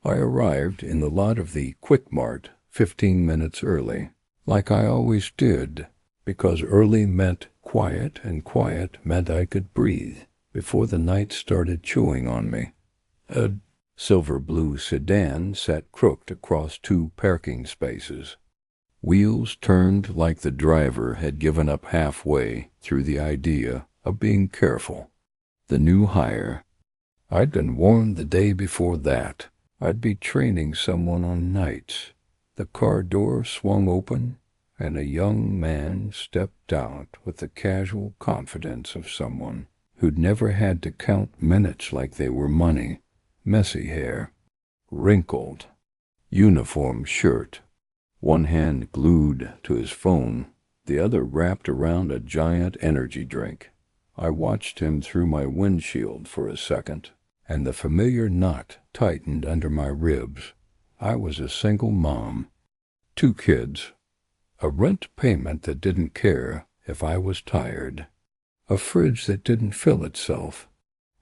I arrived in the lot of the Quick Mart 15 minutes early, like I always did, because early meant quiet and quiet meant I could breathe before the night started chewing on me. A silver-blue sedan sat crooked across 2 parking spaces. Wheels turned like the driver had given up halfway through the idea of being careful. The new hire. I'd been warned the day before that I'd be training someone on nights. The car door swung open, and a young man stepped out with the casual confidence of someone who'd never had to count minutes like they were money. Messy hair, wrinkled, uniform shirt, one hand glued to his phone, the other wrapped around a giant energy drink. I watched him through my windshield for a second, and the familiar knot tightened under my ribs. I was a single mom, 2 kids, a rent payment that didn't care if I was tired, a fridge that didn't fill itself,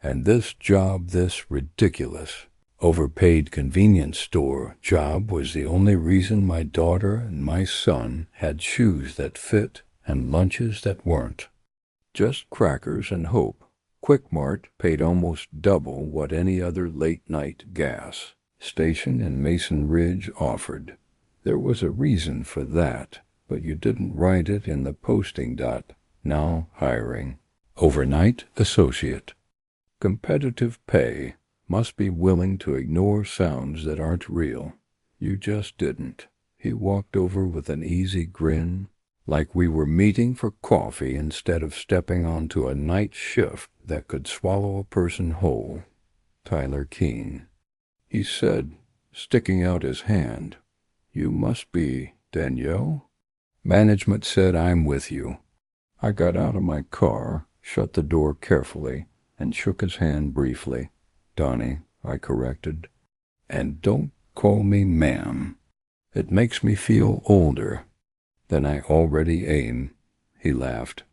and this job, this ridiculous, overpaid convenience store job was the only reason my daughter and my son had shoes that fit and lunches that weren't. Just crackers and hope. Quick Mart paid almost double what any other late-night gas station in Mason Ridge offered. There was a reason for that, but you didn't write it in the posting dot. Now hiring. Overnight associate. Competitive pay. Must be willing to ignore sounds that aren't real. You just didn't. He walked over with an easy grin, like we were meeting for coffee instead of stepping onto a night shift that could swallow a person whole. Tyler Keene. He said, sticking out his hand, "You must be Danielle?" Management said, "I'm with you." I got out of my car, shut the door carefully, and shook his hand briefly. "Donnie," I corrected. "And don't call me ma'am. It makes me feel older than I already am." He laughed.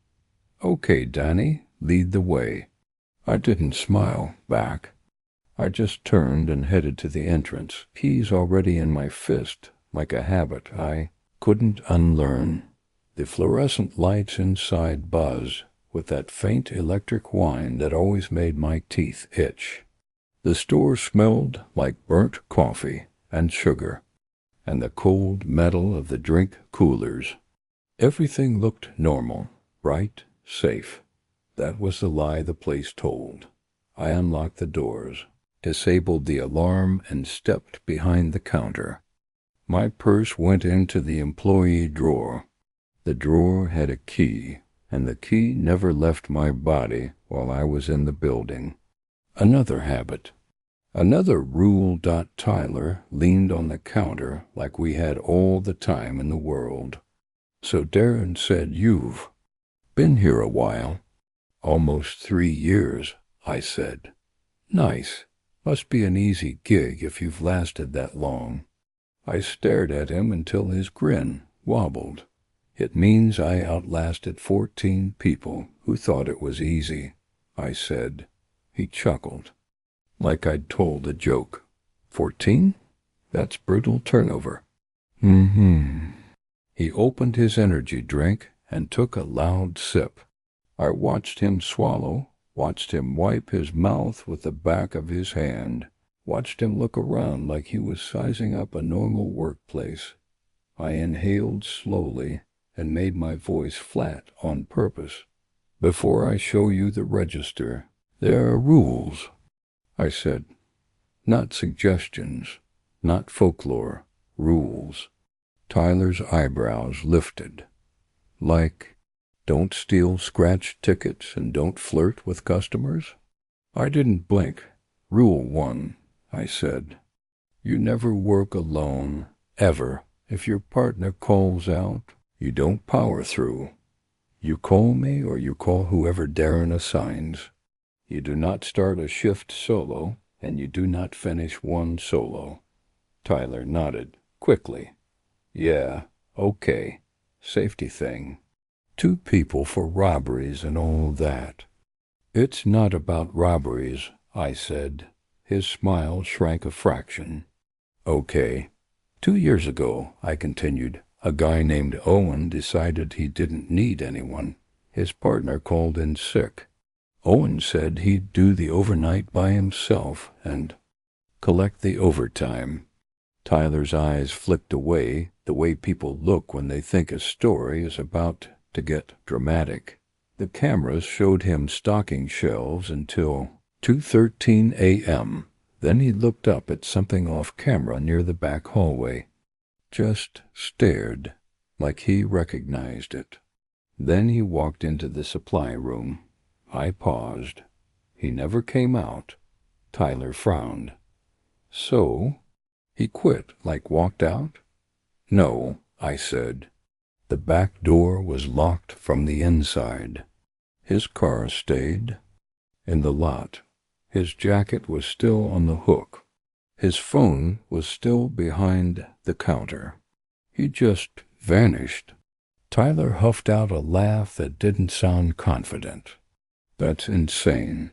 "Okay, Donnie, lead the way." I didn't smile back. I just turned and headed to the entrance, keys already in my fist, like a habit I couldn't unlearn. The fluorescent lights inside buzzed with that faint electric whine that always made my teeth itch. The store smelled like burnt coffee and sugar, and the cold metal of the drink coolers. Everything looked normal, bright, safe. That was the lie the place told. I unlocked the doors, disabled the alarm, and stepped behind the counter. My purse went into the employee drawer. The drawer had a key, and the key never left my body while I was in the building. Another habit. Another Rule. Tyler leaned on the counter like we had all the time in the world. "So Darren said you've been here a while." "Almost 3 years," I said. "Nice. Must be an easy gig if you've lasted that long." I stared at him until his grin wobbled. "It means I outlasted 14 people who thought it was easy," I said. He chuckled, like I'd told a joke. 14? That's brutal turnover. He opened his energy drink and took a loud sip. I watched him swallow, watched him wipe his mouth with the back of his hand, watched him look around like he was sizing up a normal workplace. I inhaled slowly and made my voice flat on purpose. "Before I show you the register, there are rules," I said. "Not suggestions, not folklore, rules." Tyler's eyebrows lifted. "Like, don't steal scratch tickets and don't flirt with customers?" I didn't blink. "Rule 1, I said. "You never work alone, ever. If your partner calls out, you don't power through. You call me or you call whoever Darren assigns. You do not start a shift solo, and you do not finish one solo." Tyler nodded quickly. "Yeah, okay. Safety thing. 2 people for robberies and all that." "It's not about robberies," I said. His smile shrank a fraction. Okay. 2 years ago, I continued, a guy named Owen decided he didn't need anyone. His partner called in sick. Owen said he'd do the overnight by himself and collect the overtime. Tyler's eyes flicked away, the way people look when they think a story is about to get dramatic. The cameras showed him stocking shelves until 2:13 a.m. Then he looked up at something off camera near the back hallway. Just stared, like he recognized it. Then he walked into the supply room. I paused. He never came out. Tyler frowned. So, he quit, like walked out? No, I said. The back door was locked from the inside. His car stayed in the lot. His jacket was still on the hook. His phone was still behind the counter. He just vanished. Tyler huffed out a laugh that didn't sound confident. That's insane.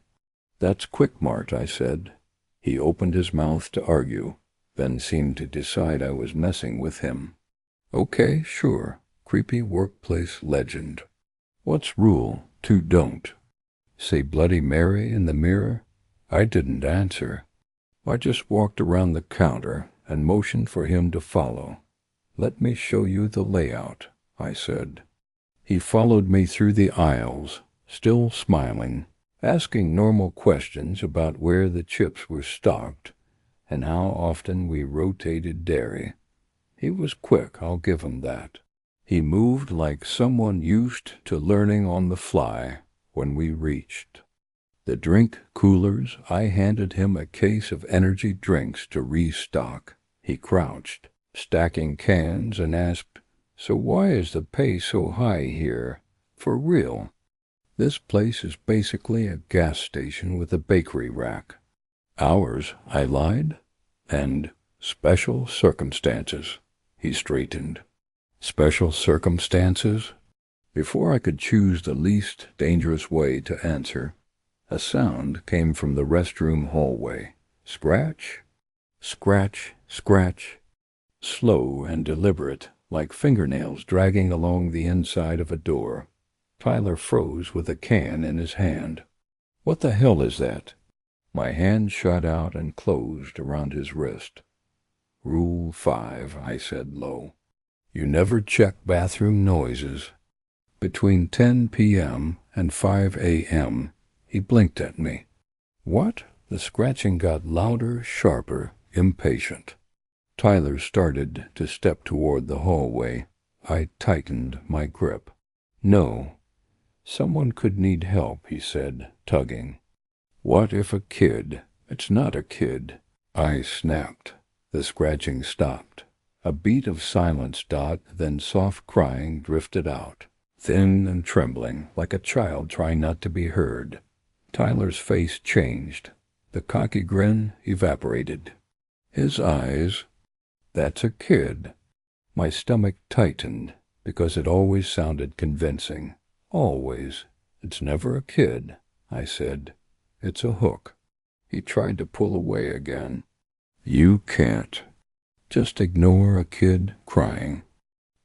That's Quick-Mart, I said. He opened his mouth to argue, then seemed to decide I was messing with him. Okay, sure. Creepy workplace legend. What's rule 2 don't? Say Bloody Mary in the mirror? I didn't answer. I just walked around the counter and motioned for him to follow. Let me show you the layout, I said. He followed me through the aisles, still smiling, asking normal questions about where the chips were stocked and how often we rotated dairy. He was quick, I'll give him that. He moved like someone used to learning on the fly when we reached the drink coolers. I handed him a case of energy drinks to restock. He crouched, stacking cans, and asked, "So why is the pay so high here? For real? This place is basically a gas station with a bakery rack." "Ours," I lied. "And special circumstances." He straightened. "Special circumstances?" Before I could choose the least dangerous way to answer, a sound came from the restroom hallway. Scratch, scratch, scratch. Slow and deliberate, like fingernails dragging along the inside of a door. Tyler froze with a can in his hand. "What the hell is that?" My hand shot out and closed around his wrist. "Rule 5, I said low. "You never check bathroom noises." Between 10 p.m. and 5 a.m., he blinked at me. "What?" The scratching got louder, sharper, impatient. Tyler started to step toward the hallway. I tightened my grip. "No. Someone could need help," he said, tugging. "What if a kid?" "It's not a kid," I snapped. The scratching stopped. A beat of silence, then soft crying drifted out, thin and trembling, like a child trying not to be heard. Tyler's face changed. The cocky grin evaporated. His eyes, "That's a kid." My stomach tightened, because it always sounded convincing. Always. "It's never a kid," I said. "It's a hook." He tried to pull away again. "You can't. Just ignore a kid crying."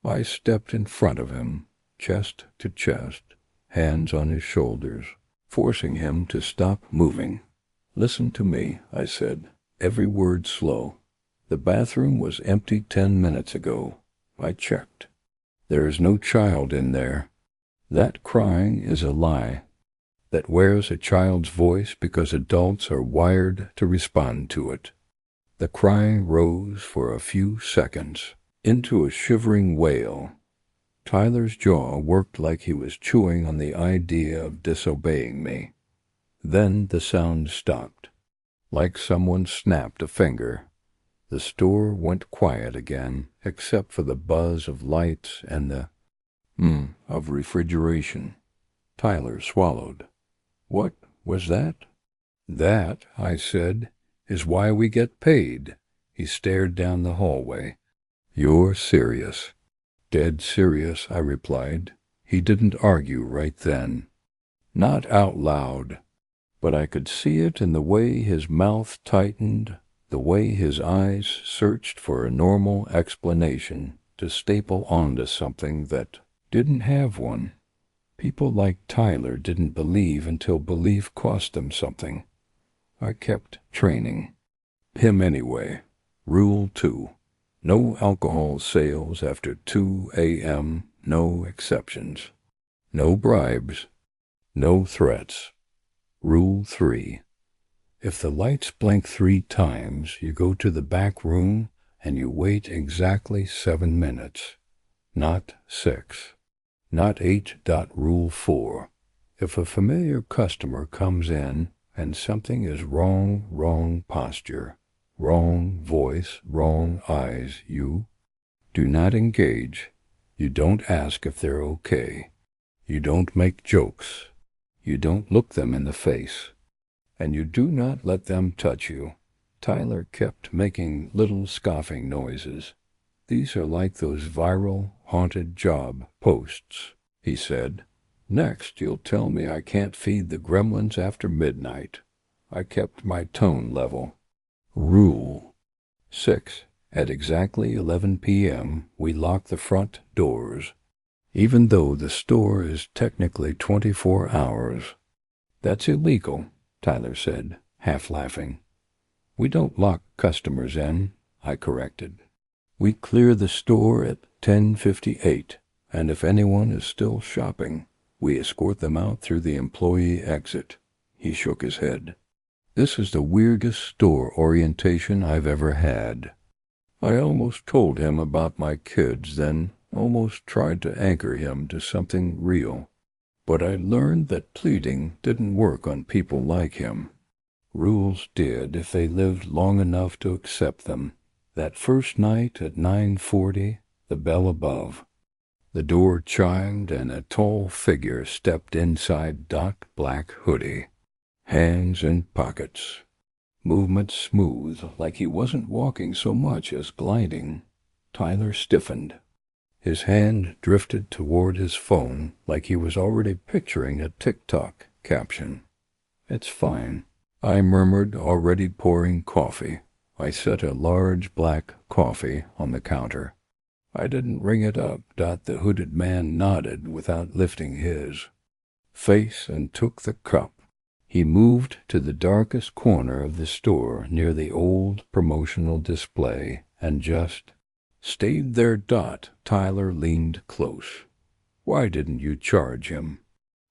I stepped in front of him, chest to chest, hands on his shoulders, forcing him to stop moving. "Listen to me," I said, every word slow. "The bathroom was empty 10 minutes ago. I checked. There is no child in there. That crying is a lie. That wears a child's voice because adults are wired to respond to it." The crying rose for a few seconds, into a shivering wail. Tyler's jaw worked like he was chewing on the idea of disobeying me. Then the sound stopped, like someone snapped a finger. The store went quiet again, except for the buzz of lights and the of refrigeration. Tyler swallowed. "What was that?" "That," I said, "is why we get paid." He stared down the hallway. "You're serious." "Dead serious," I replied. He didn't argue right then. Not out loud, but I could see it in the way his mouth tightened, The way his eyes searched for a normal explanation to staple onto something that didn't have one. People like Tyler didn't believe until belief cost them something. I kept training him anyway. Rule 2. No alcohol sales after 2 a.m., no exceptions. No bribes. No threats. Rule 3. If the lights blink 3 times, you go to the back room and you wait exactly 7 minutes. Not 6. Not 8. Rule 4. If a familiar customer comes in and something is wrong posture, wrong voice, wrong eyes, you do not engage. You don't ask if they're okay. You don't make jokes. You don't look them in the face. And you do not let them touch you. Tyler kept making little scoffing noises. These are like those viral, haunted job posts, he said. Next, you'll tell me I can't feed the gremlins after midnight. I kept my tone level. Rule 6. At exactly 11 p.m., we lock the front doors, even though the store is technically 24 hours. That's illegal, Tyler said, half laughing. We don't lock customers in, I corrected. We clear the store at 10:58, and if anyone is still shopping, we escort them out through the employee exit. He shook his head. This is the weirdest store orientation I've ever had. I almost told him about my kids, then almost tried to anchor him to something real. But I learned that pleading didn't work on people like him. Rules did if they lived long enough to accept them. That first night at 9:40, the bell above. The door chimed and a tall figure stepped inside dark black hoodie. Hands in pockets. Movement smooth, like he wasn't walking so much as gliding. Tyler stiffened. His hand drifted toward his phone like he was already picturing a TikTok caption. It's fine, I murmured, already pouring coffee. I set a large black coffee on the counter. I didn't ring it up. The hooded man nodded without lifting his face and took the cup. He moved to the darkest corner of the store near the old promotional display and just stayed there. Tyler leaned close. Why didn't you charge him?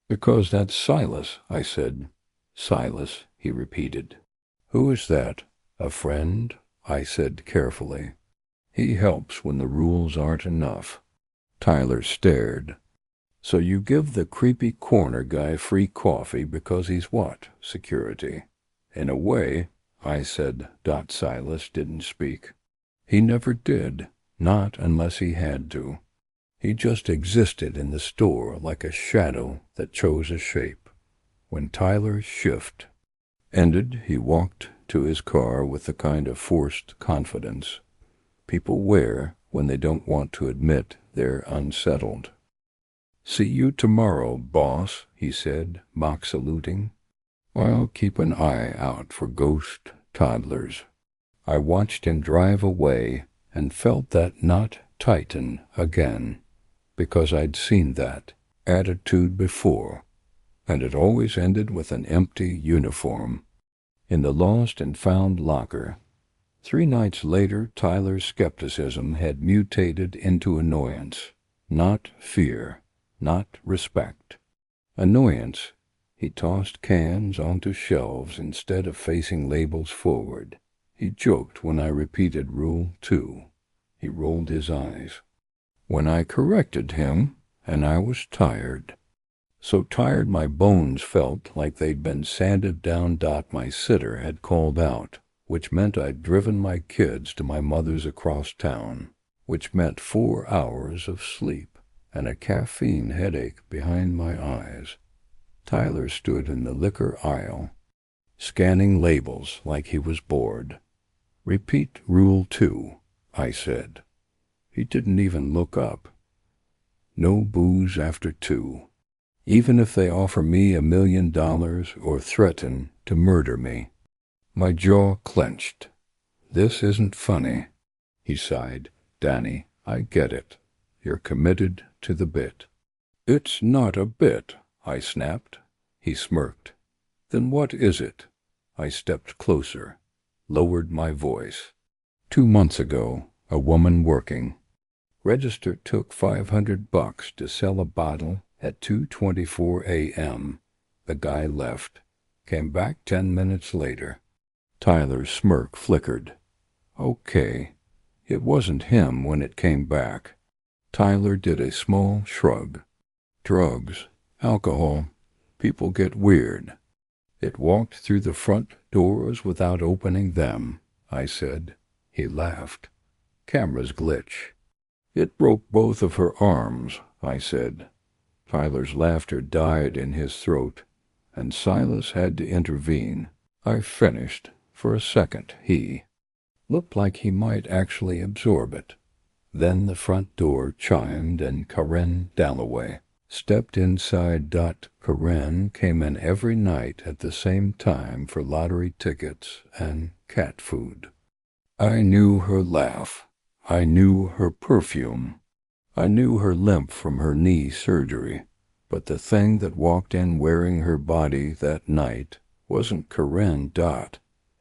Because that's Silas, I said. Silas, he repeated. Who is that? A friend? I said carefully. He helps when the rules aren't enough. Tyler stared. So you give the creepy corner guy free coffee because he's what? Security. In a way, I said. Silas didn't speak. He never did, not unless he had to. He just existed in the store like a shadow that chose a shape. When Tyler's shift ended, he walked to his car with the kind of forced confidence people wear when they don't want to admit they're unsettled. See you tomorrow, boss, he said, mock saluting. I'll keep an eye out for ghost toddlers. I watched him drive away and felt that knot tighten again, because I'd seen that attitude before, and it always ended with an empty uniform in the lost and found locker. 3 nights later, Tyler's skepticism had mutated into annoyance, not fear. Not respect. Annoyance. He tossed cans onto shelves instead of facing labels forward. He joked when I repeated Rule 2. He rolled his eyes. When I corrected him, and I was tired. So tired my bones felt like they'd been sanded down. My sitter had called out, which meant I'd driven my kids to my mother's across town, which meant 4 hours of sleep and a caffeine headache behind my eyes. Tyler stood in the liquor aisle, scanning labels like he was bored. Repeat Rule 2, I said. He didn't even look up. No booze after 2, even if they offer me $1 million or threaten to murder me. My jaw clenched. This isn't funny. He sighed. Danny, I get it. You're committed to the bit. It's not a bit, I snapped. He smirked. Then what is it? I stepped closer, lowered my voice. 2 months ago, a woman working. Register took $500 to sell a bottle at 2:24 a.m. The guy left. Came back 10 minutes later. Tyler's smirk flickered. Okay. It wasn't him when it came back. Tyler did a small shrug. Drugs, alcohol, people get weird. It walked through the front doors without opening them, I said. He laughed. Cameras glitch. It broke both of her arms, I said. Tyler's laughter died in his throat, and Silas had to intervene. I finished. For a second, he looked like he might actually absorb it. Then the front door chimed and Karen Dalloway stepped inside. Karen came in every night at the same time for lottery tickets and cat food. I knew her laugh. I knew her perfume. I knew her limp from her knee surgery. But the thing that walked in wearing her body that night wasn't Karen.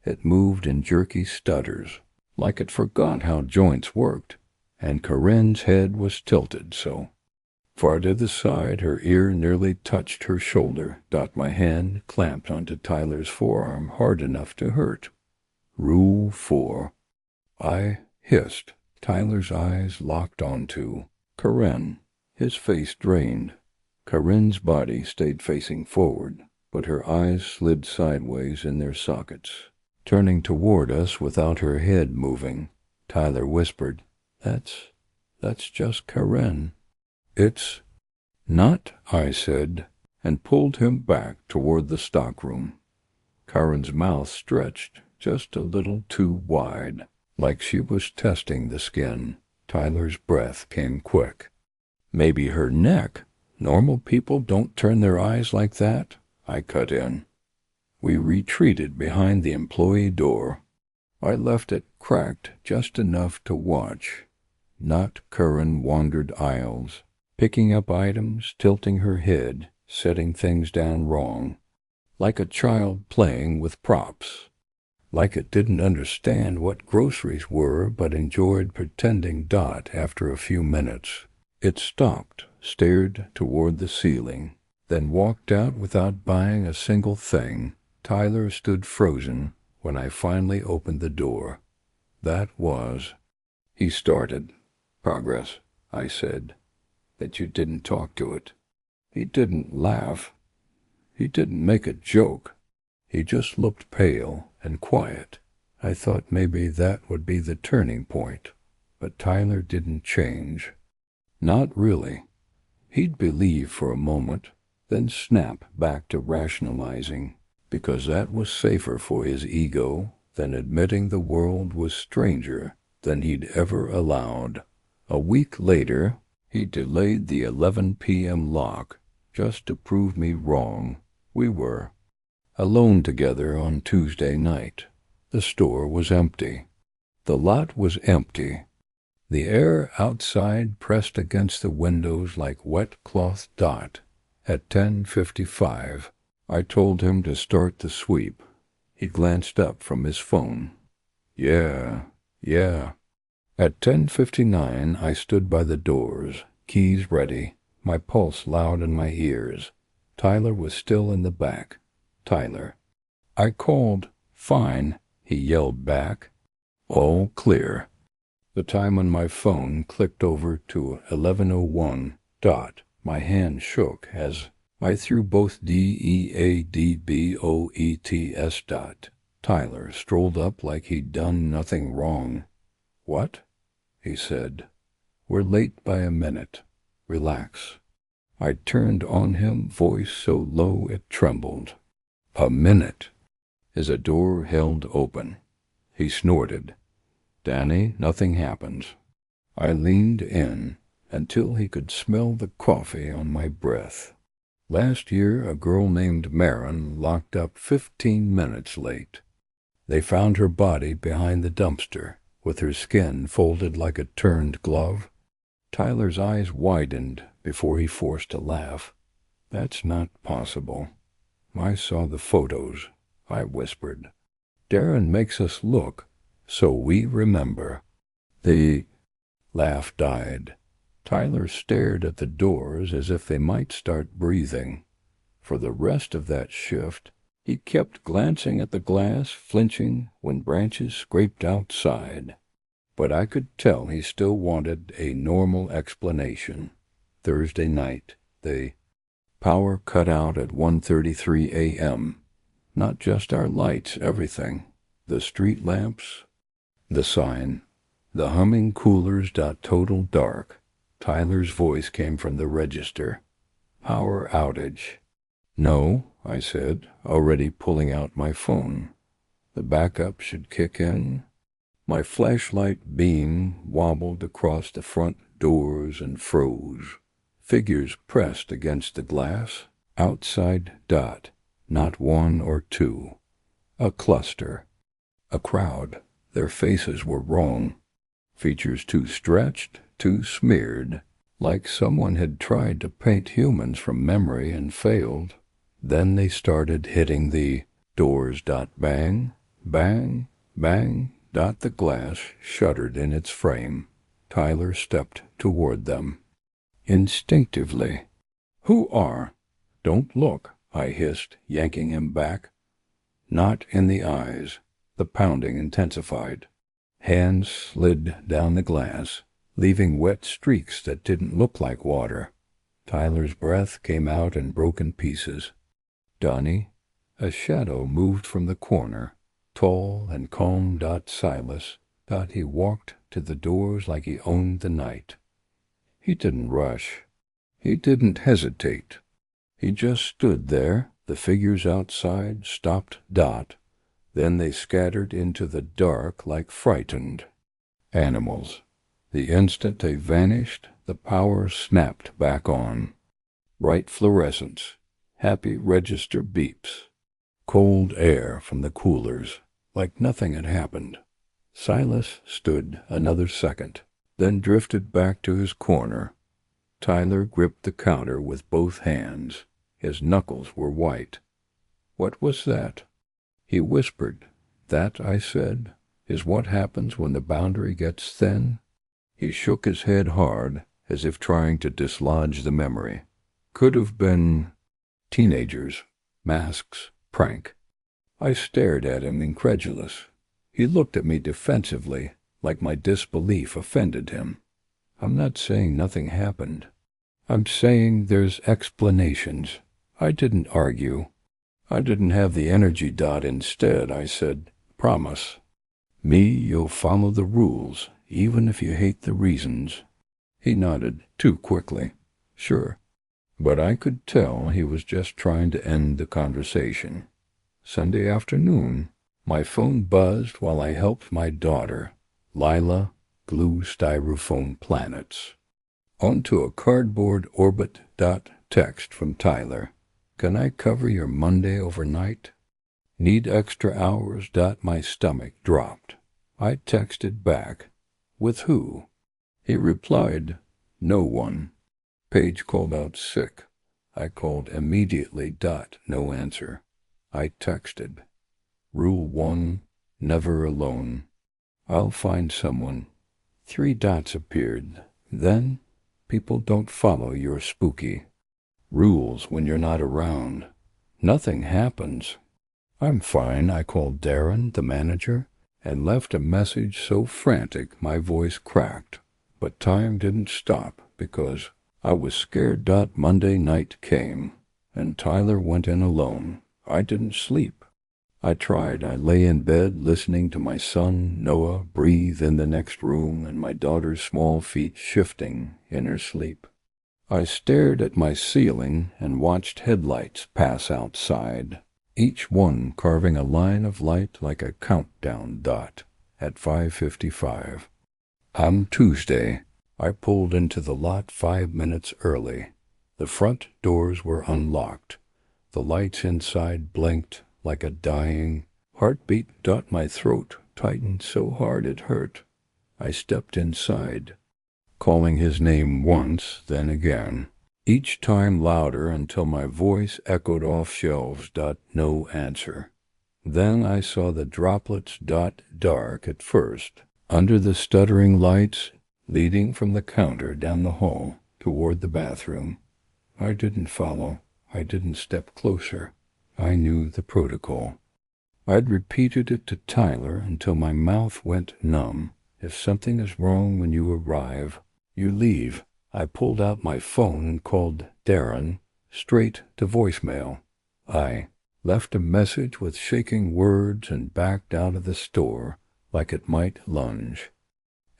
It moved in jerky stutters, like it forgot how joints worked, and Karen's head was tilted so far to the side her ear nearly touched her shoulder. My hand clamped onto Tyler's forearm hard enough to hurt. Rule 4. I hissed. Tyler's eyes locked onto Karen. His face drained. Karen's body stayed facing forward, but her eyes slid sideways in their sockets. Turning toward us without her head moving, Tyler whispered, That's just Karen. It's not, I said, and pulled him back toward the stockroom. Karen's mouth stretched just a little too wide, like she was testing the skin. Tyler's breath came quick. Maybe her neck. Normal people don't turn their eyes like that, I cut in. We retreated behind the employee door. I left it cracked just enough to watch. Not Karen wandered aisles, picking up items, tilting her head, setting things down wrong, like a child playing with props. Like it didn't understand what groceries were but enjoyed pretending. After a few minutes, it stopped, stared toward the ceiling, then walked out without buying a single thing. Tyler stood frozen when I finally opened the door. That was... He started. Progress, I said. That you didn't talk to it. He didn't laugh. He didn't make a joke. He just looked pale and quiet. I thought maybe that would be the turning point, but Tyler didn't change. Not really. He'd believe for a moment, then snap back to rationalizing, because that was safer for his ego than admitting the world was stranger than he'd ever allowed. A week later, he delayed the 11 p.m. lock just to prove me wrong. We were alone together on Tuesday night. The store was empty. The lot was empty. The air outside pressed against the windows like wet cloth. At 10:55, I told him to start the sweep. He glanced up from his phone. Yeah. At 10:59, I stood by the doors, keys ready, my pulse loud in my ears. Tyler was still in the back. Tyler. I called. Fine, he yelled back. All clear. The time on my phone clicked over to 11:01. My hand shook as I threw both DEADBOETS. Tyler strolled up like he'd done nothing wrong. What? He said. We're late by a minute. Relax. I turned on him, voice so low it trembled. A minute. As a door held open. He snorted. Danny, nothing happens. I leaned in until he could smell the coffee on my breath. Last year, a girl named Marin locked up 15 minutes late. They found her body behind the dumpster, with her skin folded like a turned glove. Tyler's eyes widened before he forced a laugh. That's not possible. I saw the photos, I whispered. Darren makes us look, so we remember. The laugh died. Tyler stared at the doors as if they might start breathing. For the rest of that shift, he kept glancing at the glass, flinching when branches scraped outside. But I could tell he still wanted a normal explanation. Thursday night, the power cut out at 1:33 a.m. Not just our lights, everything. The street lamps, the sign, the humming coolers. Total dark. Tyler's voice came from the register. Power outage. No, I said, already pulling out my phone. The backup should kick in. My flashlight beam wobbled across the front doors and froze. Figures pressed against the glass. Outside. Not one or two. A cluster. A crowd. Their faces were wrong. Features too stretched, too smeared, like someone had tried to paint humans from memory and failed. Then they started hitting the doors. Bang, bang, bang. The glass shuddered in its frame. Tyler stepped toward them. Instinctively. Who are? Don't look, I hissed, yanking him back. Not in the eyes. The pounding intensified. Hands slid down the glass, leaving wet streaks that didn't look like water. Tyler's breath came out in broken pieces. Donnie, a shadow moved from the corner, tall and calm. Silas. He walked to the doors like he owned the night. He didn't rush. He didn't hesitate. He just stood there. The figures outside stopped. Then they scattered into the dark like frightened animals. The instant they vanished, the power snapped back on. Bright fluorescence, happy register beeps, cold air from the coolers, like nothing had happened. Silas stood another second, then drifted back to his corner. Tyler gripped the counter with both hands. His knuckles were white. What was that? He whispered. That, I said, is what happens when the boundary gets thin. He shook his head hard, as if trying to dislodge the memory. Could have been teenagers, masks, prank. I stared at him, incredulous. He looked at me defensively, like my disbelief offended him. I'm not saying nothing happened. I'm saying there's explanations. I didn't argue. I didn't have the energy. Instead, I said, promise. Me, you'll follow the rules, even if you hate the reasons. He nodded, too quickly. Sure. But I could tell he was just trying to end the conversation. Sunday afternoon, my phone buzzed while I helped my daughter, Lila, glue styrofoam planets. Onto a cardboard orbit. Text from Tyler. Can I cover your Monday overnight? Need extra hours. My stomach dropped. I texted back. With who? He replied, no one. Paige called out sick. I called immediately. No answer. I texted. Rule 1, never alone. I'll find someone. 3 dots appeared. Then, people don't follow your spooky rules when you're not around. Nothing happens. I'm fine. I called Darren, the manager, and left a message so frantic my voice cracked. But time didn't stop because I was scared. Monday night came, and Tyler went in alone. I didn't sleep. I tried. I lay in bed listening to my son, Noah, breathe in the next room and my daughter's small feet shifting in her sleep. I stared at my ceiling and watched headlights pass outside, each one carving a line of light like a countdown dot at 5:55. On Tuesday, I pulled into the lot 5 minutes early. The front doors were unlocked. The lights inside blinked like a dying Heartbeat. My throat tightened so hard it hurt. I stepped inside, calling his name once, then again, each time louder until my voice echoed off shelves. No answer. Then I saw the droplets. Dark at first, under the stuttering lights, leading from the counter down the hall toward the bathroom. I didn't follow. I didn't step closer. I knew the protocol. I'd repeated it to Tyler until my mouth went numb. If something is wrong when you arrive, you leave. I pulled out my phone and called Darren, straight to voicemail. I left a message with shaking words and backed out of the store like it might lunge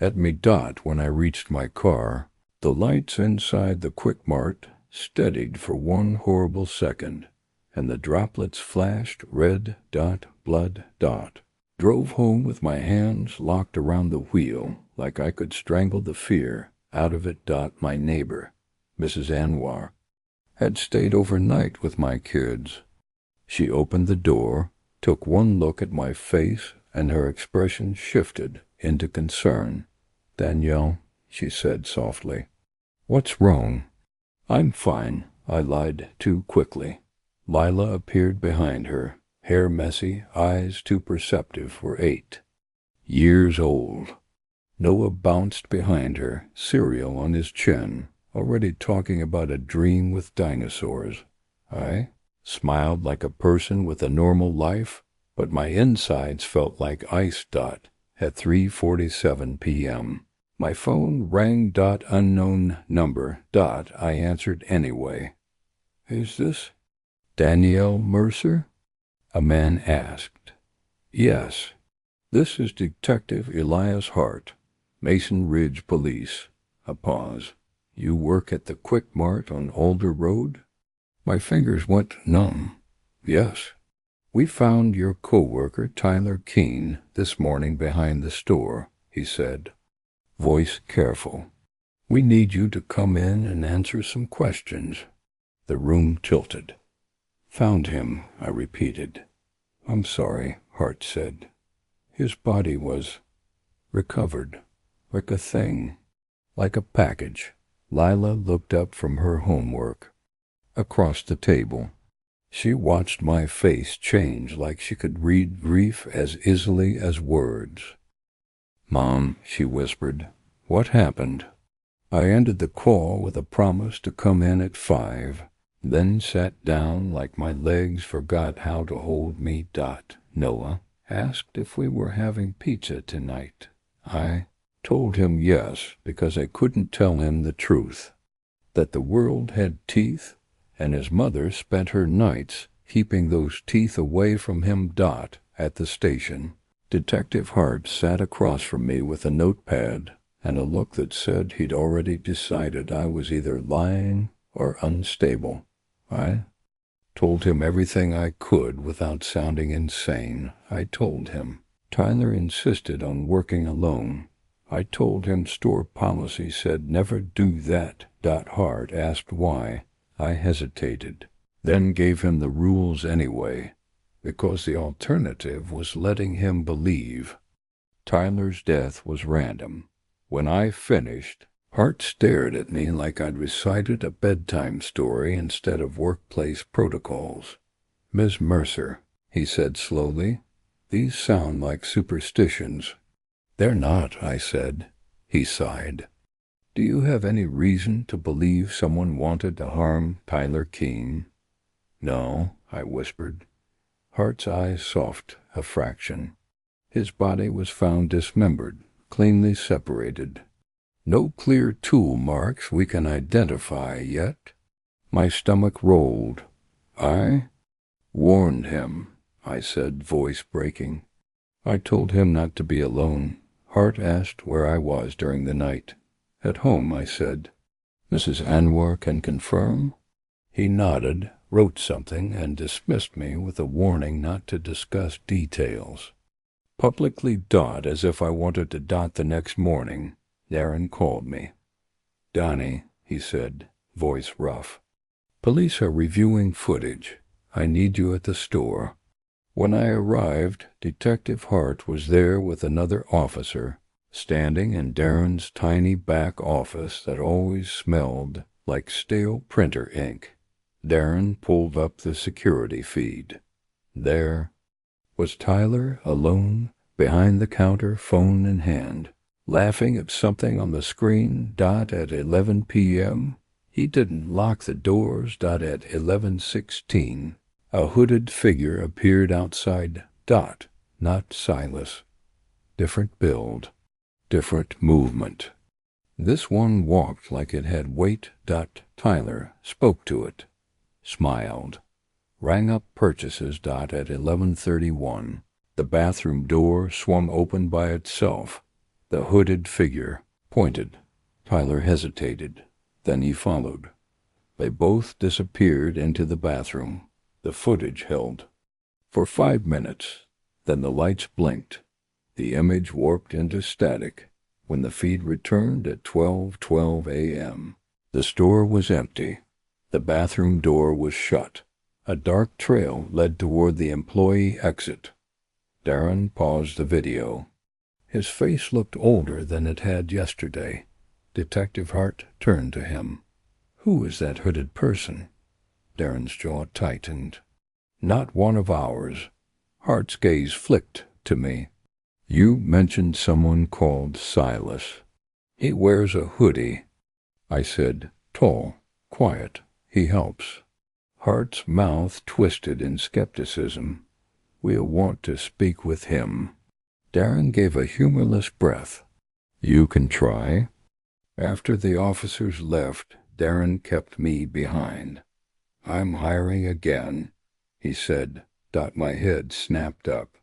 at me. When I reached my car, the lights inside the Quick Mart steadied for one horrible second, and the droplets flashed red. Blood. Drove home with my hands locked around the wheel like I could strangle the fear out of it. My neighbor, Mrs. Anwar, had stayed overnight with my kids. She opened the door, took one look at my face, and her expression shifted into concern. Danielle, she said softly, what's wrong? I'm fine, I lied too quickly. Lila appeared behind her, hair messy, eyes too perceptive for 8 years old. Noah bounced behind her, cereal on his chin, already talking about a dream with dinosaurs. I smiled like a person with a normal life, but my insides felt like ice. At 3:47 p.m. my phone rang. Unknown number. I answered anyway. Is this Danielle Mercer? A man asked. Yes. This is Detective Elias Hart, Mason Ridge Police. A pause. You work at the Quick Mart on Alder Road? My fingers went numb. Yes. We found your co-worker, Tyler Keene, this morning behind the store, he said, voice careful. We need you to come in and answer some questions. The room tilted. Found him, I repeated. I'm sorry, Hart said. His body was recovered, like a thing, like a package. Lila looked up from her homework. Across the table, she watched my face change like she could read grief as easily as words. Mom, she whispered, what happened? I ended the call with a promise to come in at 5, then sat down like my legs forgot how to hold me. Noah asked if we were having pizza tonight. I told him yes, because I couldn't tell him the truth, that the world had teeth, and his mother spent her nights keeping those teeth away from him. At the station, Detective Hart sat across from me with a notepad and a look that said he'd already decided I was either lying or unstable. I told him everything I could without sounding insane. I told him Tyler insisted on working alone. I told him store policy said never do that. Hart asked why. I hesitated, then gave him the rules anyway, because the alternative was letting him believe Tyler's death was random. When I finished, Hart stared at me like I'd recited a bedtime story instead of workplace protocols. Miss Mercer, he said slowly, these sound like superstitions. They're not, I said. He sighed. Do you have any reason to believe someone wanted to harm Tyler Keene? No, I whispered. Hart's eyes softened a fraction. His body was found dismembered, cleanly separated. No clear tool marks we can identify yet. My stomach rolled. I warned him, I said, voice breaking. I told him not to be alone. Hart asked where I was during the night. At home, I said. Mrs. Anwar can confirm? He nodded, wrote something, and dismissed me with a warning not to discuss details. Publicly, as if I wanted to the next morning, Darren called me. Donnie, he said, voice rough. Police are reviewing footage. I need you at the store. When I arrived, Detective Hart was there with another officer, standing in Darren's tiny back office that always smelled like stale printer ink. Darren pulled up the security feed. There was Tyler alone behind the counter, phone in hand, laughing at something on the screen. At 11 p.m. He didn't lock the doors. At 11:16. A hooded figure appeared outside. Not Silas. Different build. Different movement. This one walked like it had weight. Tyler spoke to it. Smiled. Rang up purchases. At 11:31. The bathroom door swung open by itself. The hooded figure pointed. Tyler hesitated. Then he followed. They both disappeared into the bathroom. The footage held for 5 minutes. Then the lights blinked. The image warped into static when the feed returned at 12:12 a.m. The store was empty. The bathroom door was shut. A dark trail led toward the employee exit. Darren paused the video. His face looked older than it had yesterday. Detective Hart turned to him. "Who is that hooded person?" Darren's jaw tightened. "Not one of ours." Hart's gaze flicked to me. "You mentioned someone called Silas. He wears a hoodie." I said, "Tall, quiet, he helps." Hart's mouth twisted in skepticism. "We'll want to speak with him." Darren gave a humorless breath. "You can try." After the officers left, Darren kept me behind. "I'm hiring again," he said. My head snapped up.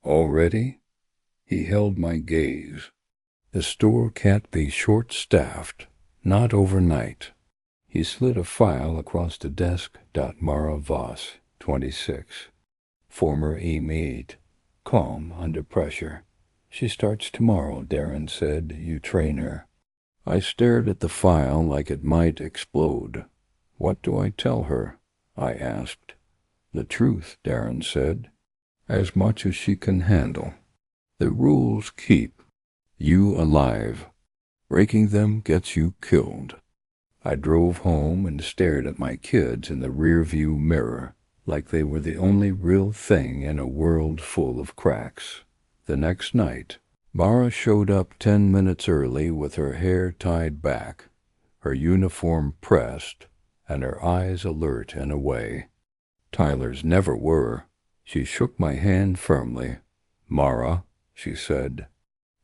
"Already?" He held my gaze. "The store can't be short-staffed. Not overnight." He slid a file across the desk. Mara Voss, 26. Former E-maid. Calm under pressure. "She starts tomorrow," Darren said. "You train her." I stared at the file like it might explode. "What do I tell her?" I asked. "The truth," Darren said. "As much as she can handle. The rules keep you alive. Breaking them gets you killed." I drove home and stared at my kids in the rearview mirror, like they were the only real thing in a world full of cracks. The next night, Mara showed up 10 minutes early with her hair tied back, her uniform pressed, and her eyes alert and away. Tyler's never were. She shook my hand firmly. "Mara," she said,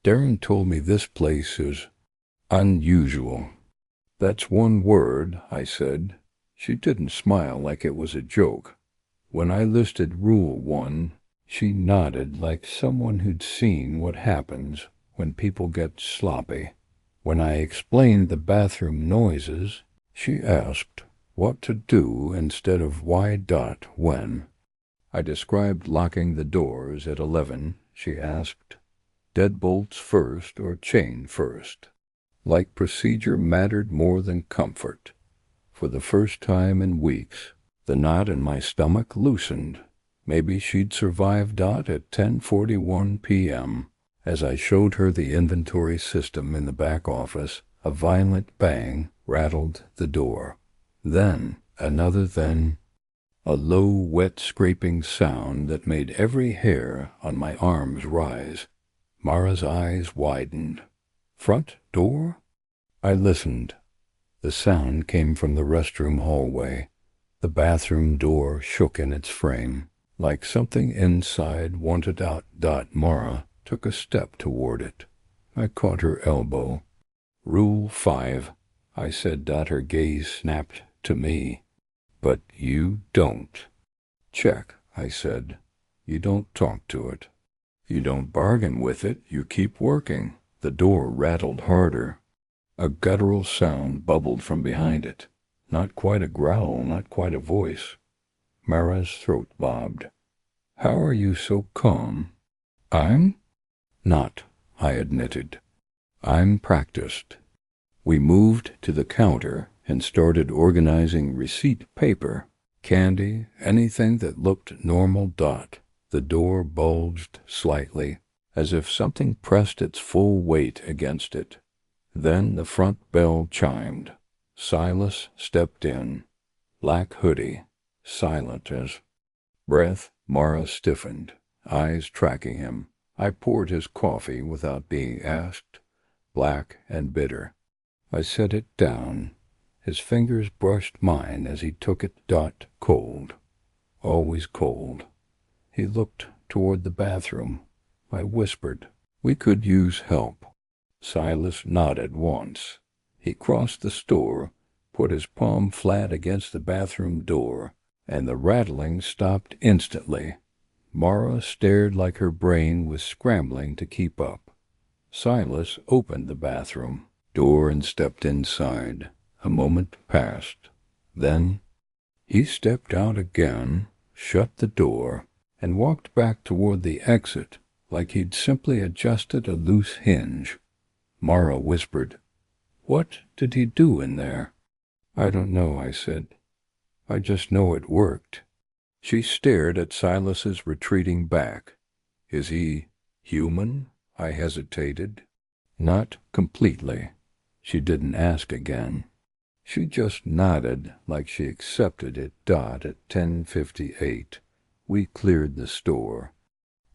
"Darren told me this place is unusual." "That's one word," I said. She didn't smile like it was a joke. When I listed Rule 1, she nodded like someone who'd seen what happens when people get sloppy. When I explained the bathroom noises, she asked what to do instead of why. When I described locking the doors at 11, she asked, "Deadbolts first or chain first?" Like procedure mattered more than comfort. For the first time in weeks, the knot in my stomach loosened. Maybe she'd survive. At 10:41 p.m., as I showed her the inventory system in the back office, a violent bang rattled the door. Then, another then, a low, wet scraping sound that made every hair on my arms rise. Mara's eyes widened. "Front door?" I listened. The sound came from the restroom hallway. The bathroom door shook in its frame, like something inside wanted out. Mara took a step toward it. I caught her elbow. "Rule 5, I said. Her gaze snapped to me. "But you don't." "Check," I said. "You don't talk to it. You don't bargain with it. You keep working." The door rattled harder. A guttural sound bubbled from behind it. Not quite a growl, not quite a voice. Mara's throat bobbed. "How are you so calm?" "I'm not," I admitted. "I'm practiced." We moved to the counter and started organizing receipt paper, candy, anything that looked normal. The door bulged slightly, as if something pressed its full weight against it. Then the front bell chimed. Silas stepped in, black hoodie, silent as breath. Mara stiffened, eyes tracking him. I poured his coffee without being asked, black and bitter. I set it down. His fingers brushed mine as he took it. Cold. Always cold. He looked toward the bathroom. I whispered, "We could use help." Silas nodded once. He crossed the store, put his palm flat against the bathroom door, and the rattling stopped instantly. Mara stared like her brain was scrambling to keep up. Silas opened the bathroom door and stepped inside. A moment passed. Then he stepped out again, shut the door, and walked back toward the exit like he'd simply adjusted a loose hinge. Mara whispered, "What did he do in there?" "I don't know," I said. "I just know it worked." She stared at Silas's retreating back. "Is he human?" I hesitated. "Not completely." She didn't ask again. She just nodded like she accepted it. At 10:58, we cleared the store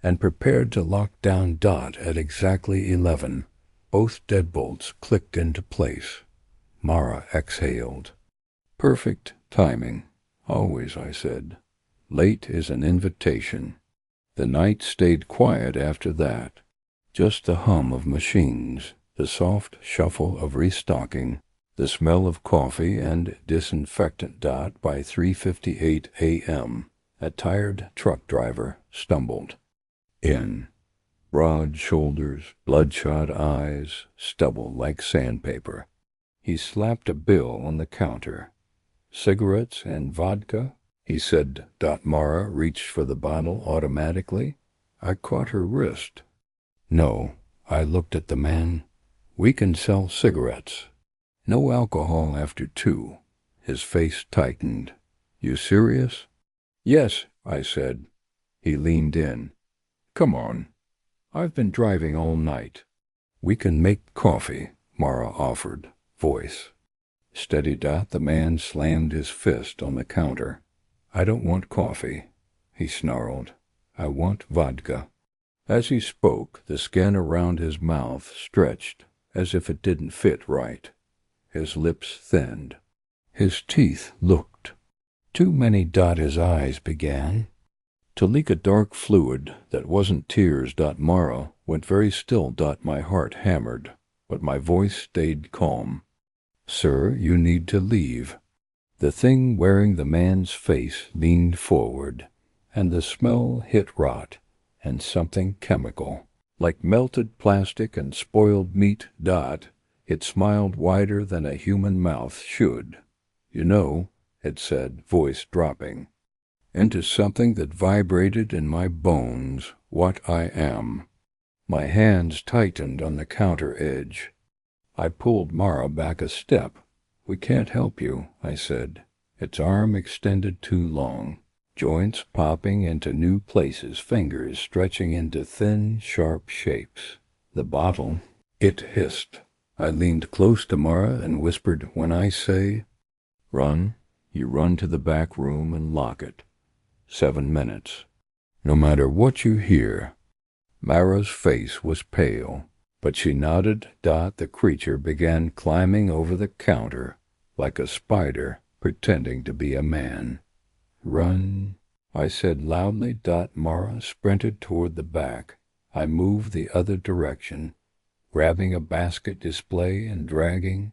and prepared to lock down at exactly 11. Both deadbolts clicked into place. Mara exhaled. "Perfect timing. Always," I said. "Late is an invitation." The night stayed quiet after that. Just the hum of machines, the soft shuffle of restocking, the smell of coffee and disinfectant. By 3:58 a.m., a tired truck driver stumbled in. Broad shoulders, bloodshot eyes, stubble like sandpaper. He slapped a bill on the counter. "Cigarettes and vodka?" he said. Mara reached for the bottle automatically. I caught her wrist. "No," I looked at the man. "We can sell cigarettes. No alcohol after 2. His face tightened. "You serious?" "Yes," I said. He leaned in. "Come on. I've been driving all night." "We can make coffee," Mara offered, voice steady. The man slammed his fist on the counter. "I don't want coffee," he snarled. "I want vodka." As he spoke, the skin around his mouth stretched as if it didn't fit right. His lips thinned. His teeth looked too many. His eyes began to leak a dark fluid that wasn't tears. Mara went very still. My heart hammered, but my voice stayed calm. "Sir, you need to leave." The thing wearing the man's face leaned forward, and the smell hit rot and something chemical, like melted plastic and spoiled meat. It smiled wider than a human mouth should. "You know," it said, voice dropping into something that vibrated in my bones, "what I am." My hands tightened on the counter edge. I pulled Mara back a step. "We can't help you," I said. Its arm extended too long, joints popping into new places, fingers stretching into thin, sharp shapes. "The bottle," it hissed. I leaned close to Mara and whispered, "When I say run, you run to the back room and lock it. 7 minutes. No matter what you hear." Mara's face was pale, but she nodded. The creature began climbing over the counter like a spider pretending to be a man. "Run," I said loudly. Mara sprinted toward the back. I moved the other direction, grabbing a basket display and dragging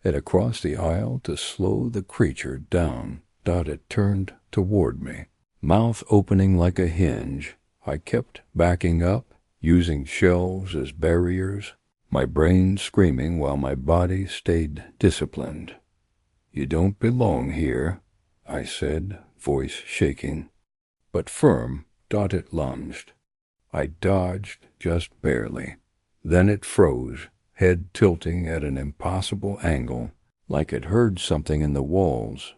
it across the aisle to slow the creature down. It turned toward me, mouth opening like a hinge. I kept backing up, using shelves as barriers, my brain screaming while my body stayed disciplined. "You don't belong here," I said, voice shaking, but firm. It lunged. I dodged just barely. Then it froze, head tilting at an impossible angle, like it heard something in the walls.